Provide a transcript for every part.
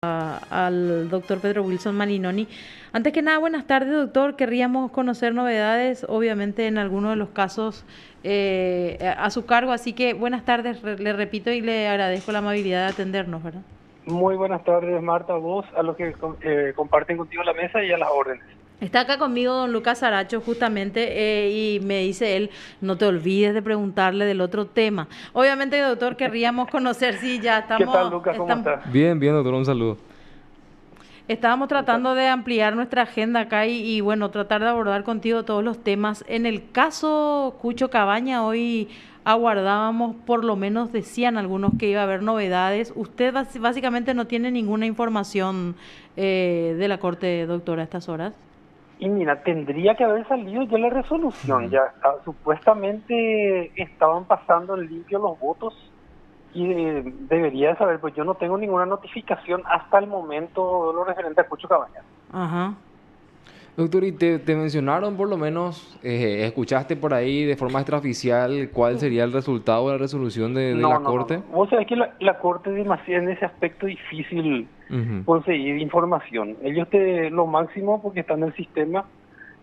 al doctor Pedro Wilson Malinoni. Antes que nada, buenas tardes, doctor. Querríamos conocer novedades, obviamente en algunos de los casos a su cargo, así que buenas tardes, le repito y le agradezco la amabilidad de atendernos, ¿verdad? Muy buenas tardes, Marta, a vos, a los que comparten contigo la mesa y a las órdenes. Está acá conmigo don Lucas Aracho justamente y me dice él, no te olvides de preguntarle del otro tema. Obviamente, doctor, querríamos conocer si ya ¿Qué tal, Lucas? ¿Cómo estás? Bien, bien, doctor, un saludo. estábamos ¿Qué tal? tratando de ampliar nuestra agenda acá y bueno, tratar de abordar contigo todos los temas. En el caso Cucho Cabaña, hoy aguardábamos, por lo menos decían algunos que iba a haber novedades. Usted básicamente no tiene ninguna información de la Corte, doctora, a estas horas. Y mira, tendría que haber salido ya la resolución. Ujú. Ya supuestamente estaban pasando en limpio los votos y debería de saber, pues yo no tengo ninguna notificación hasta el momento de lo referente a Cucho Cabañas. Ajá. Doctor, y te mencionaron por lo menos, escuchaste por ahí de forma extraoficial cuál sería el resultado de la resolución de No, la no, no, Corte. no. Vos sabés que la Corte es demasiado en ese aspecto difícil Ujú. conseguir información. Ellos lo máximo, porque están en el sistema,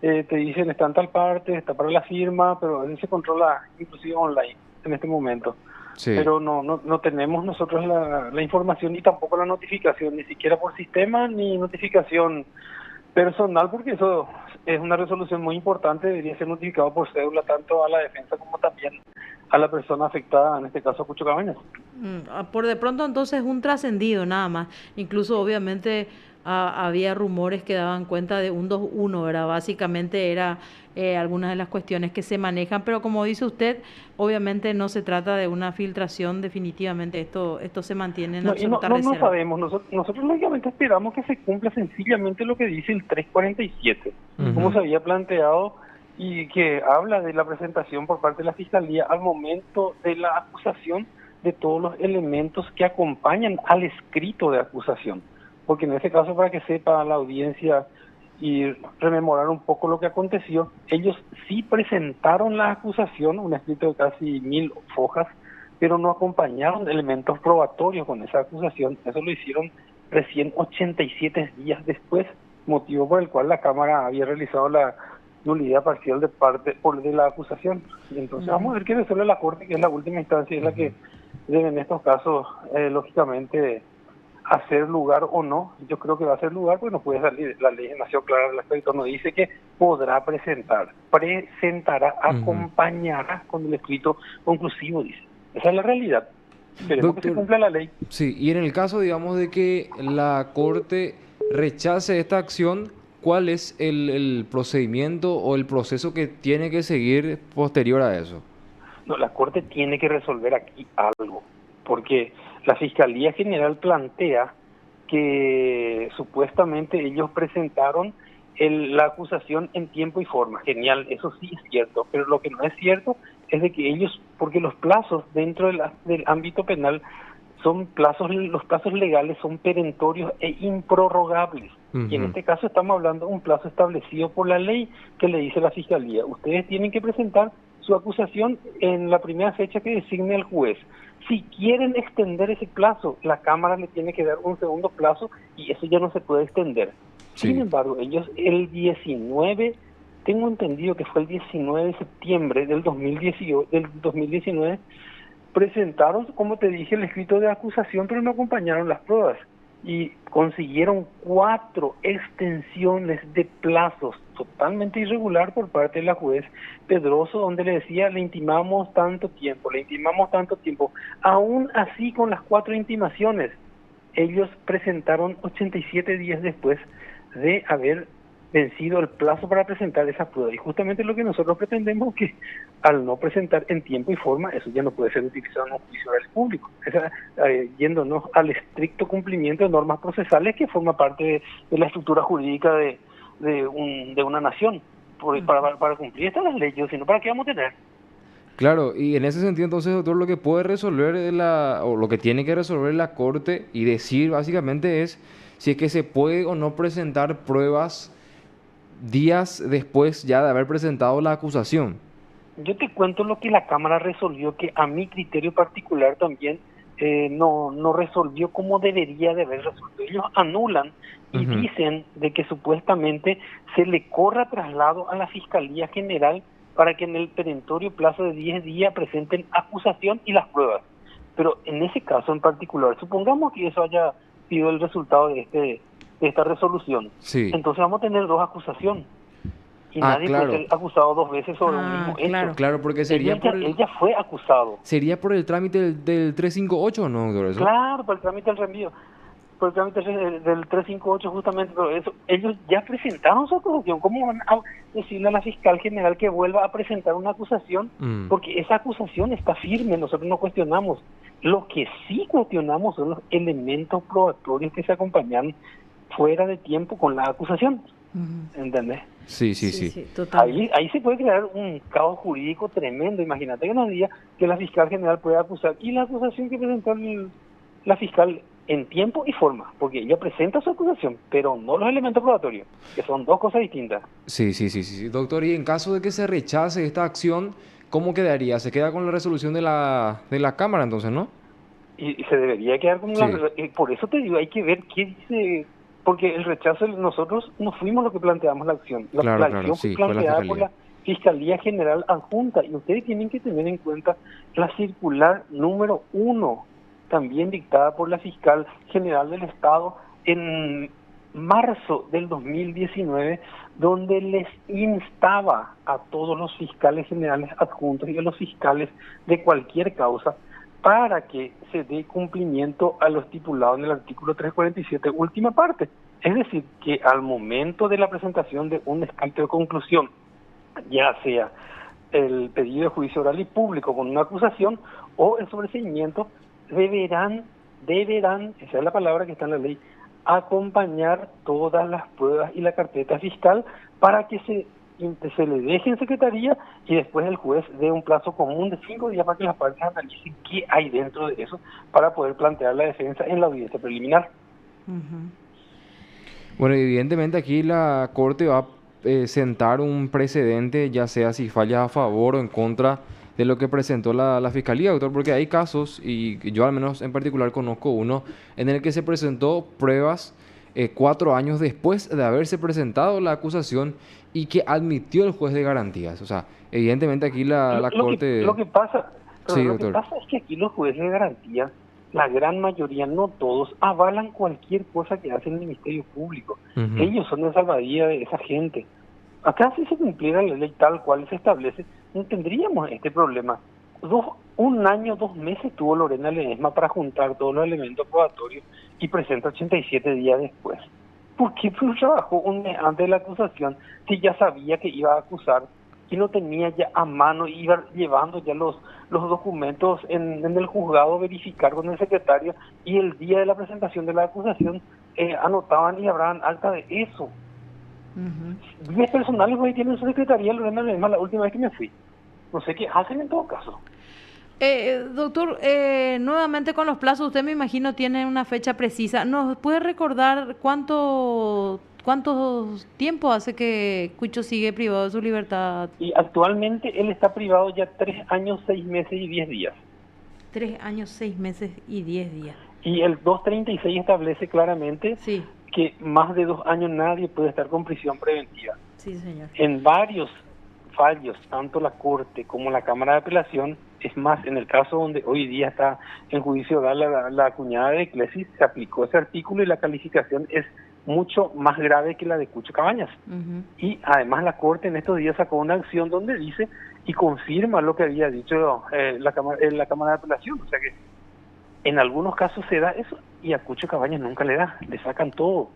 te dicen está en tal parte, está para la firma, pero a veces se controla inclusive online en este momento. Sí. Pero no tenemos nosotros la información ni tampoco la notificación, ni siquiera por sistema ni notificación personal, porque eso es una resolución muy importante, debería ser notificado por cédula tanto a la defensa como también a la persona afectada, en este caso a Cucho Cabañas. Por de pronto entonces un trascendido nada más. Incluso obviamente había rumores que daban cuenta de un 2-1, ¿verdad? Básicamente era algunas de las cuestiones que se manejan, pero como dice usted, obviamente no se trata de una filtración, definitivamente esto se mantiene en No, y absoluta no reserva. sabemos, nosotros lógicamente esperamos que se cumpla sencillamente lo que dice el 347, como Ujú. se había planteado y que habla de la presentación por parte de la Fiscalía al momento de la acusación de todos los elementos que acompañan al escrito de acusación. Porque en ese caso, para que sepa la audiencia y rememorar un poco lo que aconteció, ellos sí presentaron la acusación, un escrito de casi 1000 hojas, pero no acompañaron elementos probatorios con esa acusación. Eso lo hicieron recién 87 días después, motivo por el cual la Cámara había realizado la nulidad parcial de parte de la acusación. Y entonces Ujú. vamos a ver qué resuelve la Corte, que es la última instancia y es la Ujú. que debe en estos casos, lógicamente, hacer lugar o no. Yo creo que va a ser lugar, pues no puede salir. La ley es demasiado clara al respecto, no dice que podrá presentar, presentará, Ujú. acompañará con el escrito conclusivo, dice. Esa es la realidad. Esperemos que se Doctor, cumpla la ley. sí, y en el caso, digamos, de que la Corte rechace esta acción, ¿cuál es el procedimiento o el proceso que tiene que seguir posterior a eso? No, la Corte tiene que resolver aquí algo, porque la Fiscalía General plantea que supuestamente ellos presentaron la acusación en tiempo y forma. Genial, eso sí es cierto, pero lo que no es cierto es de que ellos, porque los plazos dentro del ámbito penal son plazos, los plazos legales son perentorios e improrrogables. Y en Ujú. este caso estamos hablando de un plazo establecido por la ley que le dice la Fiscalía. Ustedes tienen que presentar su acusación en la primera fecha que designe el juez. Si quieren extender ese plazo, la Cámara le tiene que dar un segundo plazo y eso ya no se puede extender. Sin Sí. embargo, ellos el 19, tengo entendido que fue el 19 de septiembre del 2019, presentaron, como te dije, el escrito de acusación, pero no acompañaron las pruebas y consiguieron 4 extensiones de plazos totalmente irregular por parte de la juez Pedroso, donde le decía, le intimamos tanto tiempo, le intimamos tanto tiempo. Aún así, con las 4 intimaciones, ellos presentaron 87 días después de haber vencido el plazo para presentar esa prueba. Y justamente lo que nosotros pretendemos que al no presentar en tiempo y forma, eso ya no puede ser utilizado en un juicio oral público. Yéndonos al estricto cumplimiento de normas procesales que forma parte de la estructura jurídica de una nación. Para cumplir estas las leyes, sino ¿para qué vamos a tener? Claro, y en ese sentido, entonces, doctor, lo que puede resolver o lo que tiene que resolver la Corte y decir básicamente es si es que se puede o no presentar pruebas días después ya de haber presentado la acusación. Yo te cuento lo que la Cámara resolvió, que a mi criterio particular también no resolvió como debería de haber resuelto. Ellos anulan y dicen de que supuestamente se le corra traslado a la Fiscalía General para que en el perentorio plazo de 10 días presenten acusación y las pruebas. Pero en ese caso en particular, supongamos que eso haya sido el resultado de esta resolución. Sí. Entonces vamos a tener dos acusaciones. Y nadie claro. puede ser acusado dos veces sobre un mismo hecho. Claro, porque sería Él ya fue acusado. ¿Sería por el trámite del 358 o no, doctor? ¿Eso? Claro, por el trámite del reenvío. Por el trámite del 358 justamente, pero eso, ellos ya presentaron su acusación. ¿Cómo van a decirle a la fiscal general que vuelva a presentar una acusación? Porque esa acusación está firme, nosotros no cuestionamos. Lo que sí cuestionamos son los elementos probatorios que se acompañan fuera de tiempo con la acusación. ¿Entendés? Sí. Ahí se puede crear un caos jurídico tremendo. Imagínate que nos diga que la fiscal general puede acusar, y la acusación que presentó la fiscal en tiempo y forma, porque ella presenta su acusación, pero no los elementos probatorios, que son dos cosas distintas. Sí. Doctor, y en caso de que se rechace esta acción, ¿cómo quedaría? ¿Se queda con la resolución de la Cámara entonces, no? Y se debería quedar con por eso te digo, hay que ver qué dice, porque el rechazo, nosotros no fuimos los que planteamos la acción. La acción fue planteada por la Fiscalía General Adjunta, y ustedes tienen que tener en cuenta la circular número 1, también dictada por la Fiscal General del Estado en marzo del 2019, donde les instaba a todos los fiscales generales adjuntos y a los fiscales de cualquier causa para que se dé cumplimiento a lo estipulado en el artículo 347, última parte. Es decir, que al momento de la presentación de un escrito de conclusión, ya sea el pedido de juicio oral y público con una acusación o el sobreseimiento, deberán, esa es la palabra que está en la ley, acompañar todas las pruebas y la carpeta fiscal para que se le deje en secretaría y después el juez dé un plazo común de 5 días para que las partes analicen qué hay dentro de eso para poder plantear la defensa en la audiencia preliminar. Bueno, evidentemente aquí la Corte va a sentar un precedente, ya sea si falla a favor o en contra de lo que presentó la Fiscalía, doctor, porque hay casos, y yo al menos en particular conozco uno, en el que se presentó pruebas 4 años después de haberse presentado la acusación y que admitió el juez de garantías. O sea, evidentemente aquí la Corte... Lo que pasa doctor. es que aquí los jueces de garantías, la gran mayoría, no todos, avalan cualquier cosa que hace el Ministerio Público. Ellos son el salvavidas de esa gente. Acá si se cumpliera la ley tal cual se establece, no tendríamos este problema. 1 año, 2 meses tuvo Lorena Ledesma para juntar todos los elementos probatorios y presenta 87 días después. ¿Por qué trabajó un mes antes de la acusación si ya sabía que iba a acusar y lo tenía ya a mano, iba llevando ya los documentos en el juzgado, verificar con el secretario, y el día de la presentación de la acusación anotaban y habrán acta de eso? 10 personales hoy tienen su secretaría Lorena Ledesma la última vez que me fui. No sé qué hacen en todo caso. Doctor, nuevamente con los plazos, usted me imagino tiene una fecha precisa. ¿Nos puede recordar cuánto tiempo hace que Cucho sigue privado de su libertad? Y actualmente él está privado ya 3 años, 6 meses y 10 días. 3 años, 6 meses y 10 días. Y el 236 establece claramente que más de 2 años nadie puede estar con prisión preventiva. Sí, señor. En varios fallos, tanto la Corte como la Cámara de Apelación, es más, en el caso donde hoy día está en juicio oral la cuñada de Eclesis, se aplicó ese artículo y la calificación es mucho más grave que la de Cucho Cabañas. Y además la Corte en estos días sacó una acción donde dice y confirma lo que había dicho la Cámara de Apelación. O sea que en algunos casos se da eso y a Cucho Cabañas nunca le da, le sacan todo.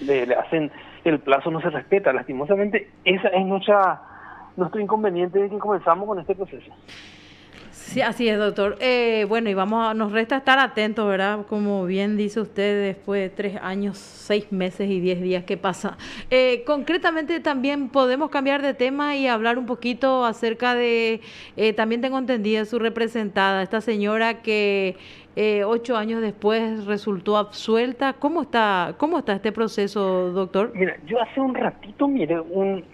Le hacen, el plazo no se respeta. Lastimosamente, esa es nuestro inconveniente de que comenzamos con este proceso. Sí, así es, doctor. Bueno, y nos resta estar atentos, ¿verdad? Como bien dice usted, después de 3 años, 6 meses y 10 días, ¿qué pasa? Concretamente también podemos cambiar de tema y hablar un poquito acerca de, también tengo entendida su representada, esta señora que 8 años después resultó absuelta. ¿Cómo está este proceso, doctor? Mira, yo hace un ratito miré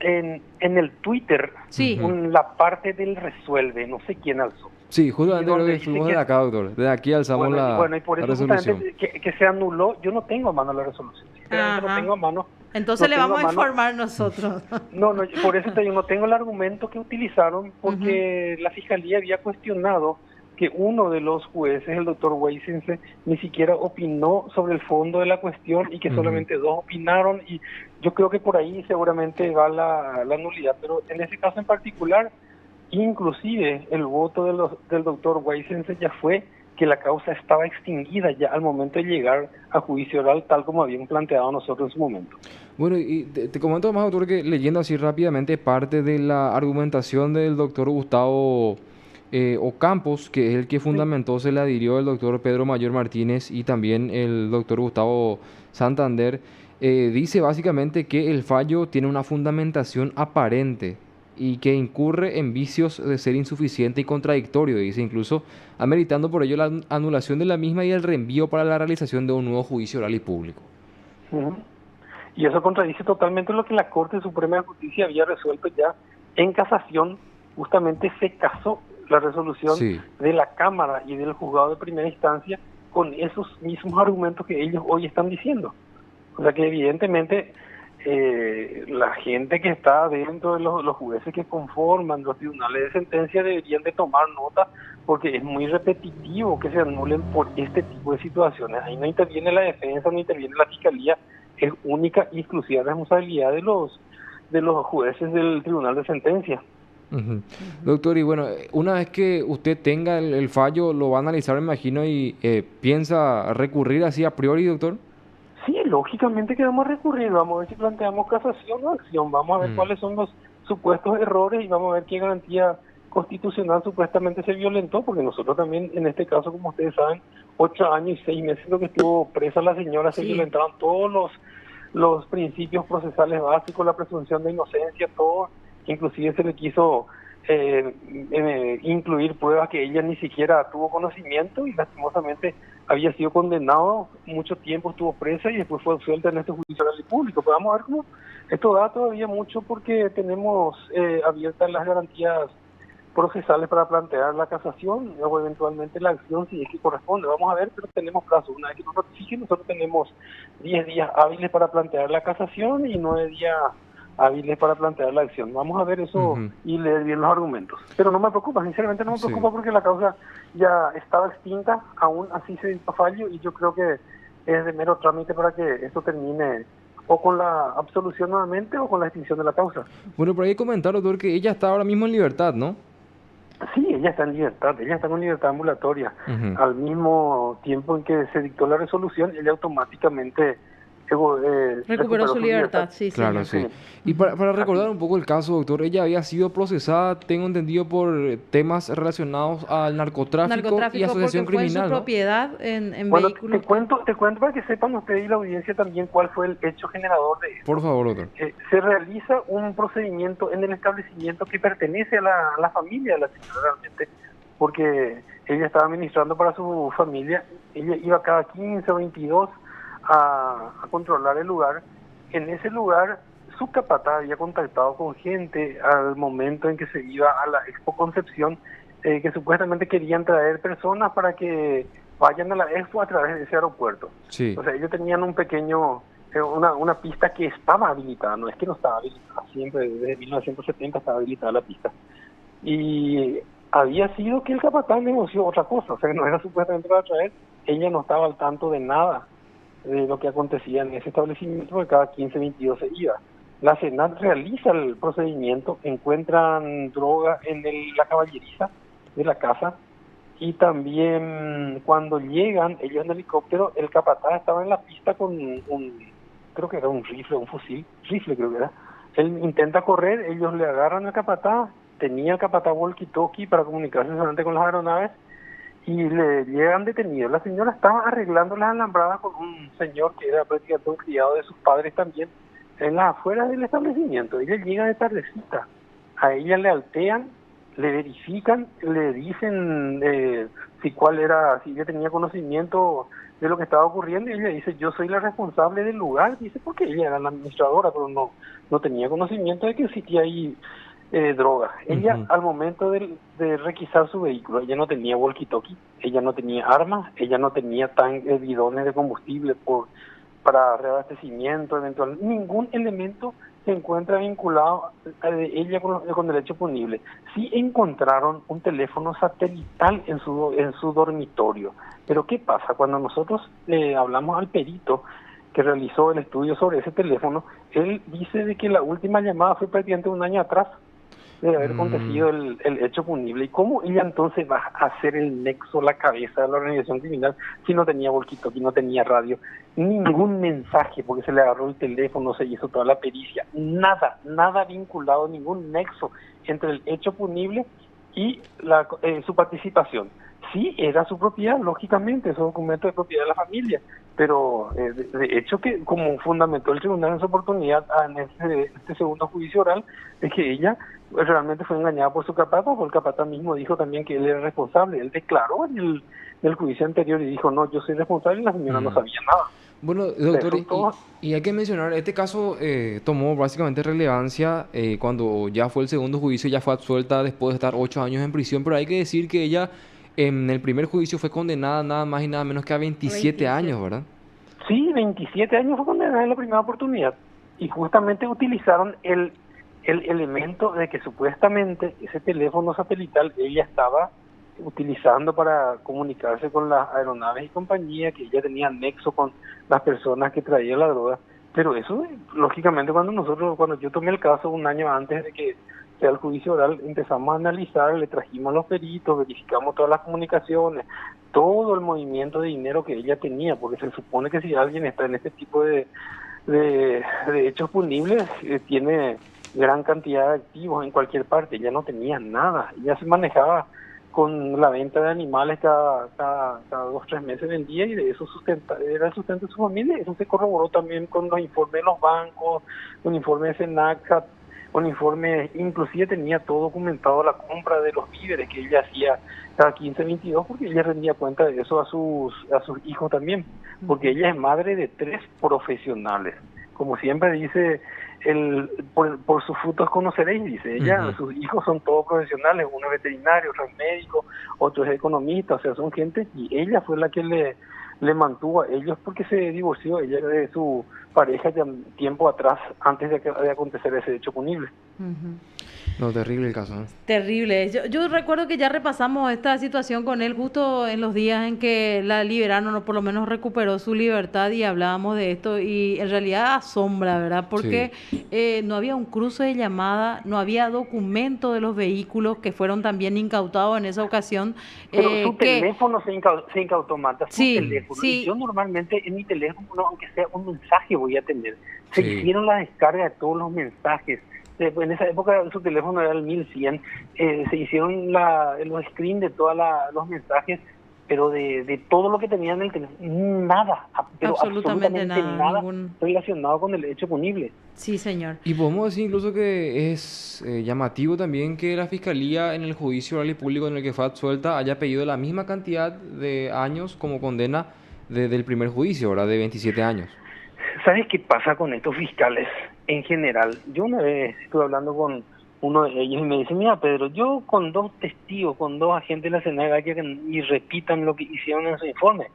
en el Twitter sí. La parte del resuelve, no sé quién alzó. Sí, y justamente creo donde que dice fuimos que, de acá, doctor. Desde aquí alzamos bueno, y por la eso resolución. justamente que se anuló, yo no tengo a mano la resolución, sinceramente no tengo Ajá. a mano, Entonces no le tengo a vamos a mano. informar nosotros. No, no, por eso te digo, no tengo el argumento que utilizaron Ujú, porque la fiscalía había cuestionado que uno de los jueces, el doctor Weisense, ni siquiera opinó sobre el fondo de la cuestión y que Ujú. solamente dos opinaron y yo creo que por ahí seguramente va la nulidad, pero en ese caso en particular, inclusive el voto del doctor Weisense ya fue que la causa estaba extinguida ya al momento de llegar a juicio oral tal como habíamos planteado nosotros en su momento. Bueno, y te comento más, doctor, que leyendo así rápidamente parte de la argumentación del doctor Gustavo Ocampos, que es el que Sí. fundamentó, se la adhirió el doctor Pedro Mayor Martínez y también el doctor Gustavo Santander, dice básicamente que el fallo tiene una fundamentación aparente y que incurre en vicios de ser insuficiente y contradictorio, dice incluso ameritando por ello la anulación de la misma y el reenvío para la realización de un nuevo juicio oral y público. Ujú. Y eso contradice totalmente lo que la Corte Suprema de Justicia había resuelto ya en casación. Justamente se casó la resolución Sí. de la Cámara y del juzgado de primera instancia con esos mismos argumentos que ellos hoy están diciendo. O sea que evidentemente la gente que está dentro de los jueces que conforman los tribunales de sentencia deberían de tomar nota porque es muy repetitivo que se anulen por este tipo de situaciones. Ahí no interviene la defensa, no interviene la fiscalía, es única y exclusiva responsabilidad de los jueces del tribunal de sentencia. Ujú. ujú. Doctor, y bueno, una vez que usted tenga el fallo, lo va a analizar, me imagino, y piensa recurrir así a priori, doctor. Sí, lógicamente que vamos a recurrir, vamos a ver si planteamos casación o acción, vamos a ver Mm. cuáles son los supuestos errores y vamos a ver qué garantía constitucional supuestamente se violentó, porque nosotros también, en este caso, como ustedes saben, 8 años y 6 meses lo que estuvo presa la señora, se Sí, violentaron todos los principios procesales básicos, la presunción de inocencia, todo, inclusive se le quiso incluir pruebas que ella ni siquiera tuvo conocimiento y lastimosamente había sido condenado mucho tiempo, estuvo presa y después fue absuelta en este juicio oral y público. Pero vamos a ver cómo esto da todavía mucho porque tenemos abiertas las garantías procesales para plantear la casación o eventualmente la acción si es que corresponde. Vamos a ver, pero tenemos plazo. Una vez que nos notifiquen, nosotros tenemos 10 días hábiles para plantear la casación y 9 días hábiles para plantear la acción. Vamos a ver eso Ujú. y leer bien los argumentos. Pero no me preocupa, sinceramente no me Sí. preocupa porque la causa ya estaba extinta, aún así se hizo fallo y yo creo que es de mero trámite para que esto termine o con la absolución nuevamente o con la extinción de la causa. Bueno, por ahí comentar, doctor, que ella está ahora mismo en libertad, ¿no? Sí, ella está en libertad, ella está con libertad ambulatoria. Ujú. Al mismo tiempo en que se dictó la resolución, ella automáticamente recuperó recuperó su su libertad. libertad, sí, Claro, señor. Sí, sí. Y para así recordar es. un poco el caso, doctor, ella había sido procesada, tengo entendido, por temas relacionados al narcotráfico y Narcotráfico porque asociación fue en su criminal, ¿no? propiedad en Bueno, vehículos que... te cuento para que sepan ustedes y la audiencia también cuál fue el hecho generador de Por esto. favor, doctor. Se realiza un procedimiento en el establecimiento que pertenece a la familia de la señora realmente, porque ella estaba administrando para su familia, ella iba cada 15 o 22 a controlar el lugar. En ese lugar, su capataz había contactado con gente al momento en que se iba a la Expo Concepción, que supuestamente querían traer personas para que vayan a la Expo a través de ese aeropuerto. Sí. O sea, ellos tenían un pequeño, una pista que estaba habilitada, no es que no estaba habilitada, siempre desde 1970 estaba habilitada la pista. Y había sido que el capataz negoció otra cosa, o sea, que no era supuestamente para traer, ella no estaba al tanto de nada de lo que acontecía en ese establecimiento, porque cada 15, 22 se iba. La Senat realiza el procedimiento, encuentran droga en la caballeriza de la casa y también cuando llegan ellos en helicóptero, el capataz estaba en la pista con creo que era un rifle, un fusil, rifle creo que era. Él intenta correr, ellos le agarran al capataz, tenía el capataz walkie-talkie para comunicarse solamente con las aeronaves y le llegan detenidos. La señora estaba arreglando las alambradas con un señor que era prácticamente un criado de sus padres también, en las afueras del establecimiento. Ella llega de tardecita, a ella le altean, le verifican, le dicen si ella tenía conocimiento de lo que estaba ocurriendo, y ella dice, yo soy la responsable del lugar, dice, porque ella era la administradora, pero no tenía conocimiento de que existía ahí droga. Ella, Ujú. al momento de requisar su vehículo, ella no tenía walkie-talkie, ella no tenía armas, ella no tenía bidones de combustible para reabastecimiento eventual. Ningún elemento se encuentra vinculado de ella con el hecho punible. Sí encontraron un teléfono satelital en su dormitorio. Pero ¿qué pasa? Cuando nosotros hablamos al perito que realizó el estudio sobre ese teléfono, él dice de que la última llamada fue prácticamente un año atrás de haber Mm, acontecido el hecho punible. ¿Y cómo ella entonces va a hacer el nexo, la cabeza de la organización criminal, si no tenía walkie-talkie, no tenía radio, ningún mensaje, porque se le agarró el teléfono, se hizo toda la pericia, nada vinculado, ningún nexo entre el hecho punible y su participación? Sí, era su propiedad, lógicamente, es un documento de propiedad de la familia, pero de hecho que como fundamentó el tribunal en su oportunidad en este segundo juicio oral, es que ella realmente fue engañada por su capataz, porque el capataz mismo dijo también que él era responsable. Él declaró en el juicio anterior y dijo, no, yo soy responsable y la señora no mm. sabía nada. Bueno, O sea, doctor, eso todo. y hay que mencionar, este caso tomó básicamente relevancia cuando ya fue el segundo juicio, ya fue absuelta después de estar 8 años en prisión, pero hay que decir que ella en el primer juicio fue condenada nada más y nada menos que a 27 años, 27. ¿verdad? Sí, 27 años fue condenada en la primera oportunidad. Y justamente utilizaron el elemento de que supuestamente ese teléfono satelital ella estaba utilizando para comunicarse con las aeronaves y compañía, que ella tenía nexo con las personas que traían la droga. Pero eso, lógicamente, cuando yo tomé el caso un año antes de que sea el juicio oral, empezamos a analizar, le trajimos a los peritos, verificamos todas las comunicaciones, todo el movimiento de dinero que ella tenía, porque se supone que si alguien está en este tipo de hechos punibles, tiene gran cantidad de activos en cualquier parte. Ella no tenía nada, ella se manejaba con la venta de animales cada 2 o 3 meses vendía y de eso era el sustento de su familia. Eso se corroboró también con los informes de los bancos, con informes de Senaca, con informes, inclusive tenía todo documentado la compra de los víveres que ella hacía cada 15 22, porque ella rendía cuenta de eso a sus hijos también, porque Ujú. ella es madre de 3 profesionales. Como siempre dice, por sus frutos conoceréis, dice ella, Ujú. sus hijos son todos profesionales, uno es veterinario, otro es médico, otro es economista, o sea, son gente, y ella fue la que le mantuvo a ellos porque se divorció ella de su pareja ya tiempo atrás, antes de acontecer ese hecho punible. Ujú. No, terrible el caso, ¿eh? Terrible. Yo recuerdo que ya repasamos esta situación con él justo en los días en que la liberaron, o por lo menos recuperó su libertad, y hablábamos de esto, y en realidad asombra, ¿verdad? Sí. Porque no había un cruce de llamada, no había documento de los vehículos que fueron también incautados en esa ocasión, Pero su que teléfono se incautó, Marta, su sí, teléfono. Y yo sí, normalmente en mi teléfono, aunque sea un mensaje, voy a tener. Se Sí. hicieron la descarga de todos los mensajes. En esa época su teléfono era el 1100. Se hicieron los screens de todos los mensajes, pero de todo lo que tenían en el teléfono, nada, pero absolutamente absolutamente nada, nada ningún... relacionado con el hecho punible. Sí, señor. Y podemos decir incluso que es llamativo también que la Fiscalía en el juicio oral y público en el que fue absuelta haya pedido la misma cantidad de años como condena del primer juicio, ¿verdad? De 27 años. ¿Sabes qué pasa con estos fiscales en general? Yo una vez estuve hablando con uno de ellos y me dice, mira Pedro, yo con 2 testigos, con 2 agentes de la Senada y repitan lo que hicieron en su informe,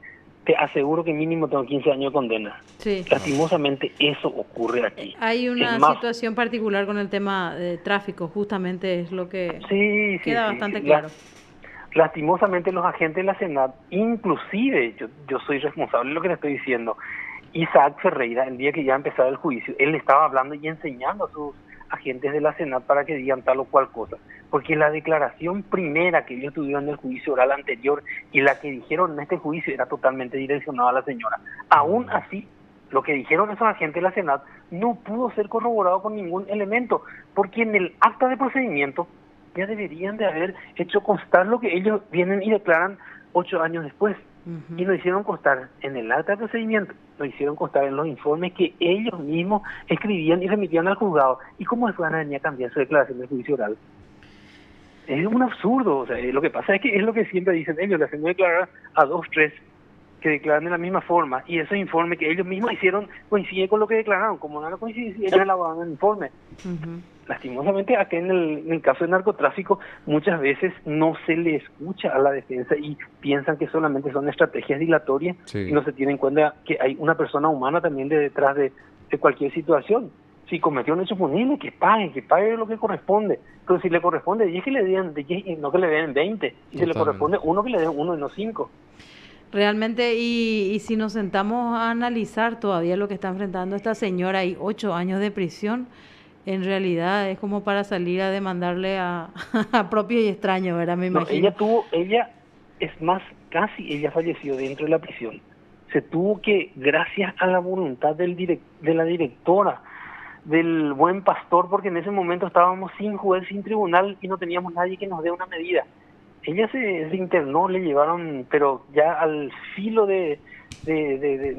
te aseguro que mínimo tengo 15 años de condena. Sí. No. Lastimosamente eso ocurre aquí. Hay Es una más, situación particular con el tema de tráfico, justamente es lo que sí, sí, queda sí, bastante sí. claro. Lastimosamente los agentes de la Senat, inclusive yo soy responsable de lo que le estoy diciendo. Isaac Ferreira, el día que ya empezaba el juicio, él estaba hablando y enseñando a sus agentes de la Senat para que digan tal o cual cosa, porque la declaración primera que ellos tuvieron en el juicio oral anterior y la que dijeron en este juicio era totalmente direccionada a la señora. Aún Mm. así, lo que dijeron esos agentes de la Senat no pudo ser corroborado con ningún elemento, porque en el acta de procedimiento ya deberían de haber hecho constar lo que ellos vienen y declaran 8 años después. Y Ujú. lo hicieron constar en el acta de procedimiento, lo hicieron constar en los informes que ellos mismos escribían y remitían al juzgado. ¿Y cómo después van a venir a cambiar su declaración de juicio oral? Es un absurdo. O sea, lo que pasa es que es lo que siempre dicen ellos, le hacen declarar a 2, 3 que declaran de la misma forma, y ese informe que ellos mismos hicieron coincide con lo que declararon. Como no lo coincide, ellos elaboran el informe. Ujú. lastimosamente acá en el caso de narcotráfico muchas veces no se le escucha a la defensa y piensan que solamente son estrategias dilatorias y Sí, no se tiene en cuenta que hay una persona humana también detrás de cualquier situación. Si cometió un hecho punible, que pague lo que corresponde. Pero si le corresponde 10, que le den 10 y no que le den 20. Y si le totalmente. corresponde uno, que le den uno y no 5. Realmente, y si nos sentamos a analizar todavía lo que está enfrentando esta señora y 8 años de prisión, en realidad es como para salir a demandarle a, a propio y extraño, ¿verdad? Me No, imagino. es más, casi ella falleció dentro de la prisión. Se tuvo que, gracias a la voluntad de la directora, del buen pastor, porque en ese momento estábamos sin juez, sin tribunal y no teníamos nadie que nos dé una medida. Ella se internó, le llevaron, pero ya al filo de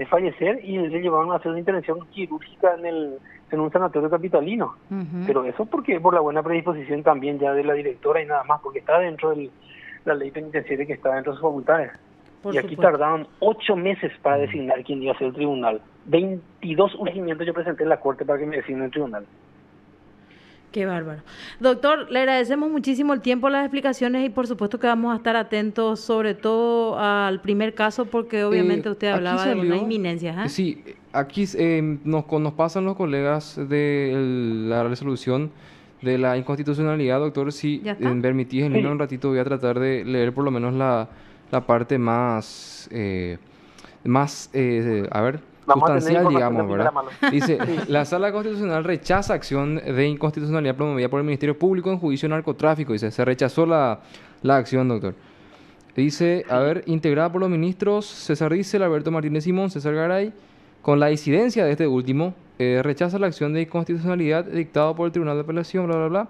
fallecer, y le llevaron a hacer una intervención quirúrgica en un sanatorio capitalino. Ujú, Pero eso porque por la buena predisposición también ya de la directora y nada más, porque está dentro de la ley penitenciaria, que está dentro de sus facultades. por Y aquí supuesto. tardaron 8 meses para designar quién iba a ser el tribunal. 22 urgimientos yo presenté en la corte para que me designen el tribunal. Qué bárbaro. Doctor, le agradecemos muchísimo el tiempo, las explicaciones y por supuesto que vamos a estar atentos sobre todo al primer caso porque obviamente usted Aquí hablaba de una salió, inminencia, ¿ah? sí, aquí nos pasan los colegas de la resolución de la inconstitucionalidad, doctor. Si ¿Ya está? me permitís en línea Sí, un ratito, voy a tratar de leer por lo menos la parte a ver, vamos a tener sustancial, información de digamos, primera ¿verdad? mano. Dice, Sí, la Sala Constitucional rechaza acción de inconstitucionalidad promovida por el Ministerio Público en juicio de narcotráfico. Dice, se rechazó la acción, doctor. Dice, a sí. ver, integrada por los ministros César Rizel, Alberto Martínez Simón, César Garay, con la disidencia de este último, rechaza la acción de inconstitucionalidad dictada por el Tribunal de Apelación, bla, bla, bla.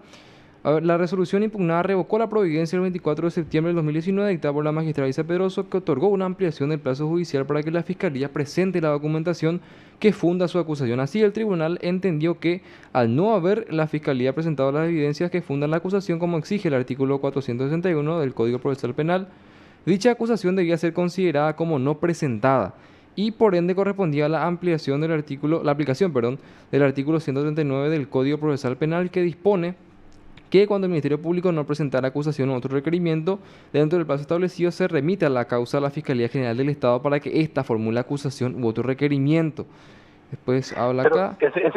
A ver, la resolución impugnada revocó la providencia el 24 de septiembre del 2019 dictada por la magistrada Isa Pedroso, que otorgó una ampliación del plazo judicial para que la Fiscalía presente la documentación que funda su acusación. Así, el tribunal entendió que, al no haber la Fiscalía presentado las evidencias que fundan la acusación, como exige el artículo 461 del Código Procesal Penal, dicha acusación debía ser considerada como no presentada y por ende correspondía a la ampliación del artículo, la aplicación, perdón, del artículo 139 del Código Procesal Penal, que dispone que cuando el Ministerio Público no presentara acusación o otro requerimiento dentro del plazo establecido, se remite a la causa a la Fiscalía General del Estado para que ésta formule acusación u otro requerimiento. Después habla Pero acá. ese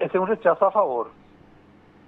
es un rechazo a favor.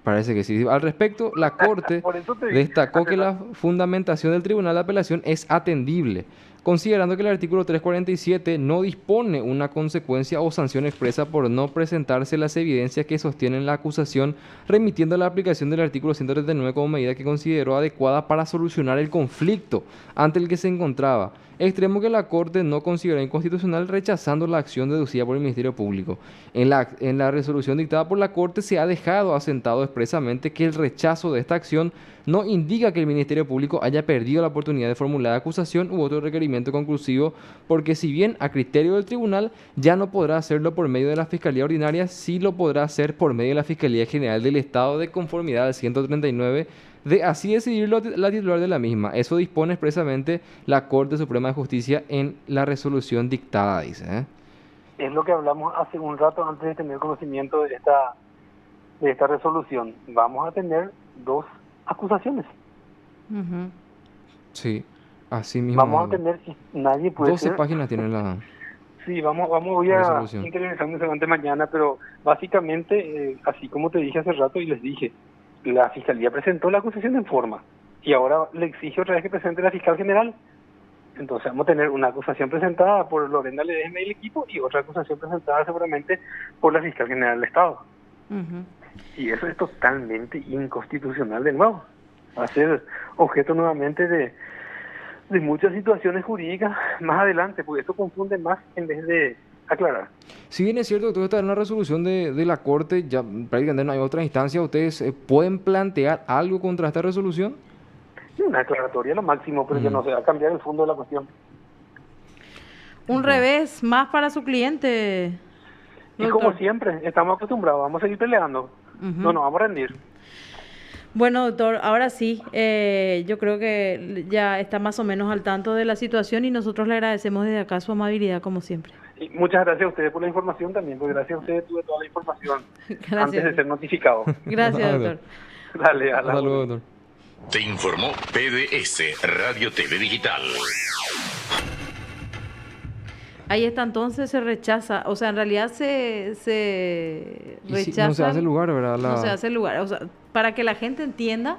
Parece que sí. Al respecto, la Corte Por eso te digo, destacó que la fundamentación del Tribunal de Apelación es atendible, considerando que el artículo 347 no dispone una consecuencia o sanción expresa por no presentarse las evidencias que sostienen la acusación, remitiendo a la aplicación del artículo 139 como medida que consideró adecuada para solucionar el conflicto ante el que se encontraba, extremo que la Corte no consideró inconstitucional, rechazando la acción deducida por el Ministerio Público. En la resolución dictada por la Corte se ha dejado asentado expresamente que el rechazo de esta acción no indica que el Ministerio Público haya perdido la oportunidad de formular acusación u otro requerimiento conclusivo, porque si bien a criterio del tribunal ya no podrá hacerlo por medio de la Fiscalía Ordinaria, sí lo podrá hacer por medio de la Fiscalía General del Estado de conformidad al 139 de así decidir la titular de la misma. Eso dispone expresamente la Corte Suprema de Justicia en la resolución dictada, dice, ¿eh? es lo que hablamos hace un rato antes de tener conocimiento de esta resolución. Vamos a tener 2 acusaciones. Ujú. Sí, así mismo Vamos a habla. tener, y nadie puede 12 ser. páginas tiene la Sí, voy a resolución. interiorizar seguramente mañana, pero básicamente, así como te dije hace rato y les dije, la Fiscalía presentó la acusación en forma y ahora le exige otra vez que presente la Fiscal General. Entonces vamos a tener una acusación presentada por Lorena Ledesma y el equipo y otra acusación presentada seguramente por la Fiscal General del Estado. Ujú. Y eso es totalmente inconstitucional de nuevo. Va a ser objeto nuevamente de muchas situaciones jurídicas más adelante, porque eso confunde más en vez de aclarar. Si bien es cierto que todo está en una resolución de la Corte, ya prácticamente no hay otra instancia, ¿ustedes pueden plantear algo contra esta resolución? Una aclaratoria lo máximo, pero que Mm, no se va a cambiar el fondo de la cuestión. Un bueno, revés más para su cliente, Y como doctor. siempre, estamos acostumbrados, vamos a seguir peleando. No Ujú. nos vamos a rendir. Bueno, doctor, ahora sí, yo creo que ya está más o menos al tanto de la situación y nosotros le agradecemos desde acá su amabilidad como siempre. Y muchas gracias a ustedes por la información también, porque gracias a ustedes tuve toda la información antes de Gracias. ser notificado. Gracias, doctor. Dale, Hasta luego, doctor. Te informó PDS Radio TV Digital. Ahí está, entonces se rechaza, o sea, en realidad se Y sí, rechaza. no se hace lugar, ¿verdad? No se hace lugar, o sea, para que la gente entienda,